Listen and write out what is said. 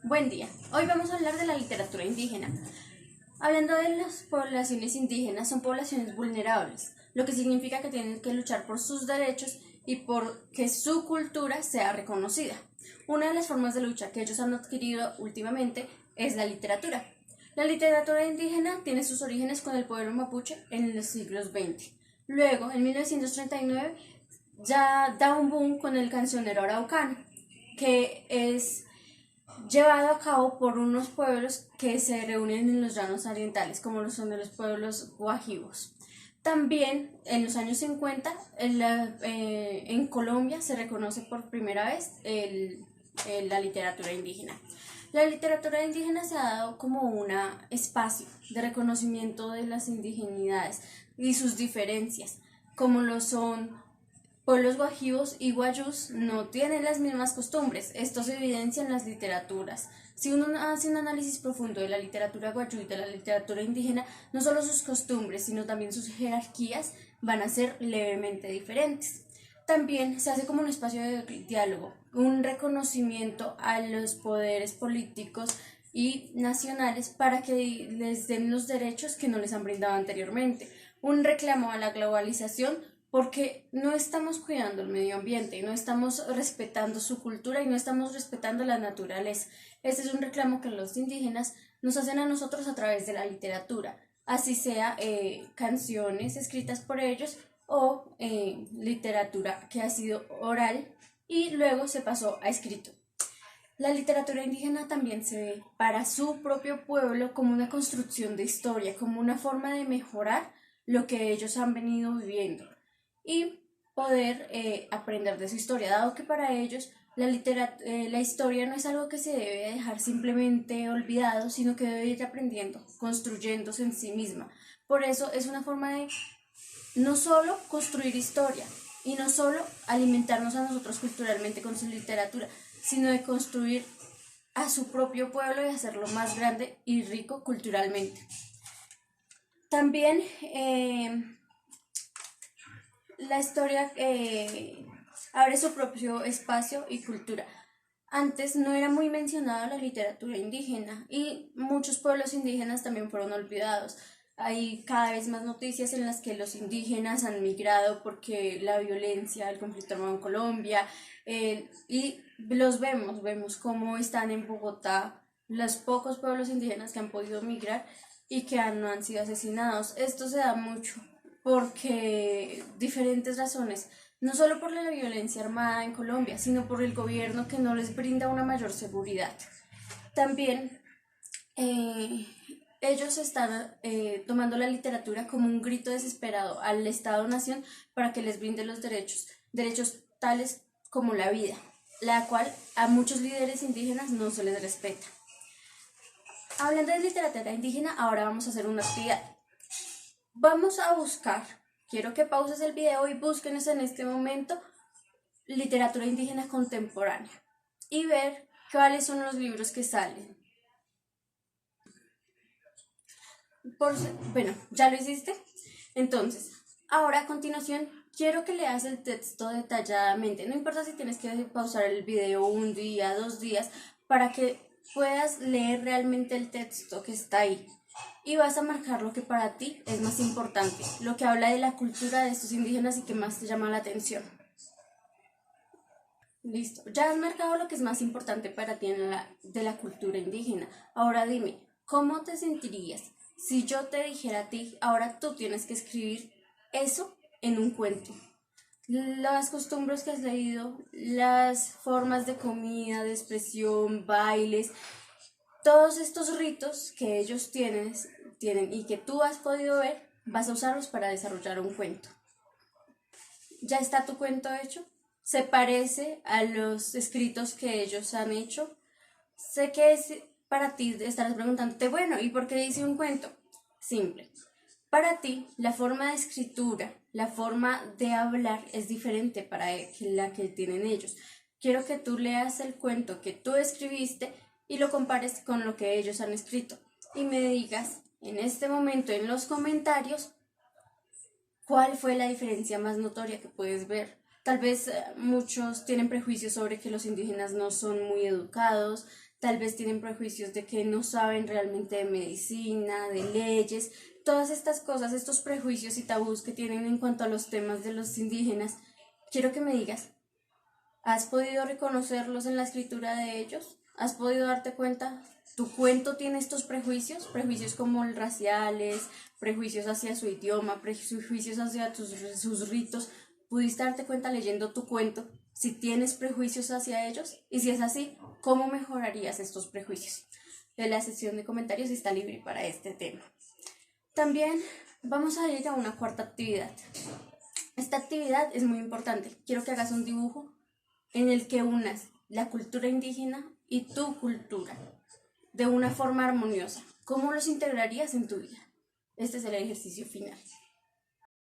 Buen día. Hoy vamos a hablar de la literatura indígena. Hablando de las poblaciones indígenas, son poblaciones vulnerables, lo que significa que tienen que luchar por sus derechos y por que su cultura sea reconocida. Una de las formas de lucha que ellos han adquirido últimamente es la literatura. La literatura indígena tiene sus orígenes con el pueblo mapuche en los siglos XX. Luego, en 1939, ya da un boom con el cancionero araucano, que es llevado a cabo por unos pueblos que se reúnen en los llanos orientales, como lo son de los pueblos guajivos. También en los años 50 en Colombia se reconoce por primera vez la literatura indígena. La literatura indígena se ha dado como un espacio de reconocimiento de las indigenidades y sus diferencias, como lo son pueblos guajivos y guayús no tienen las mismas costumbres. Esto se evidencia en las literaturas. Si uno hace un análisis profundo de la literatura guayú y de la literatura indígena, no solo sus costumbres, sino también sus jerarquías van a ser levemente diferentes. También se hace como un espacio de diálogo, un reconocimiento a los poderes políticos y nacionales para que les den los derechos que no les han brindado anteriormente, un reclamo a la globalización porque no estamos cuidando el medio ambiente, no estamos respetando su cultura y no estamos respetando la naturaleza. Este es un reclamo que los indígenas nos hacen a nosotros a través de la literatura, así sea canciones escritas por ellos o literatura que ha sido oral y luego se pasó a escrito. La literatura indígena también se ve para su propio pueblo como una construcción de historia, como una forma de mejorar lo que ellos han venido viviendo y poder aprender de su historia, dado que para ellos la historia no es algo que se debe dejar simplemente olvidado, sino que debe ir aprendiendo, construyéndose en sí misma. Por eso es una forma de no solo construir historia y no solo alimentarnos a nosotros culturalmente con su literatura, sino de construir a su propio pueblo y hacerlo más grande y rico culturalmente. También la historia abre su propio espacio y cultura. Antes no era muy mencionada la literatura indígena y muchos pueblos indígenas también fueron olvidados. Hay cada vez más noticias en las que los indígenas han migrado porque la violencia, el conflicto armado en Colombia, y vemos cómo están en Bogotá los pocos pueblos indígenas que han podido migrar y que no han sido asesinados. Esto se da mucho porque diferentes razones, no solo por la violencia armada en Colombia, sino por el gobierno que no les brinda una mayor seguridad. También ellos están tomando la literatura como un grito desesperado al Estado-Nación para que les brinde los derechos tales como la vida, la cual a muchos líderes indígenas no se les respeta. Hablando de literatura indígena, ahora vamos a hacer una actividad. Vamos a buscar, quiero que pauses el video y busquen en este momento literatura indígena contemporánea y ver cuáles son los libros que salen. Bueno, ¿ya lo hiciste? Entonces, ahora a continuación quiero que leas el texto detalladamente. No importa si tienes que pausar el video un día, 2 días, para que puedas leer realmente el texto que está ahí. Y vas a marcar lo que para ti es más importante, lo que habla de la cultura de estos indígenas y que más te llama la atención. Listo, ya has marcado lo que es más importante para ti de la cultura indígena. Ahora dime, ¿cómo te sentirías si yo te dijera a ti, ahora tú tienes que escribir eso en un cuento? Las costumbres que has leído, las formas de comida, de expresión, bailes, todos estos ritos que ellos tienen y que tú has podido ver, vas a usarlos para desarrollar un cuento. ¿Ya está tu cuento hecho? ¿Se parece a los escritos que ellos han hecho? Sé que para ti estarás preguntándote, bueno, ¿y por qué hice un cuento? Simple. Para ti, la forma de escritura, la forma de hablar es diferente para la que tienen ellos. Quiero que tú leas el cuento que tú escribiste y lo compares con lo que ellos han escrito. Y me digas en este momento en los comentarios cuál fue la diferencia más notoria que puedes ver. Tal vez muchos tienen prejuicios sobre que los indígenas no son muy educados, tal vez tienen prejuicios de que no saben realmente de medicina, de leyes, todas estas cosas, estos prejuicios y tabús que tienen en cuanto a los temas de los indígenas. Quiero que me digas, ¿has podido reconocerlos en la escritura de ellos? ¿Has podido darte cuenta? ¿Tu cuento tiene estos prejuicios? Prejuicios como raciales, prejuicios hacia su idioma, prejuicios hacia sus ritos. ¿Pudiste darte cuenta leyendo tu cuento si tienes prejuicios hacia ellos? Y si es así, ¿cómo mejorarías estos prejuicios? En la sección de comentarios está libre para este tema. También vamos a ir a una cuarta actividad. Esta actividad es muy importante. Quiero que hagas un dibujo en el que unas la cultura indígena y tu cultura de una forma armoniosa. ¿Cómo los integrarías en tu vida? Este es el ejercicio final.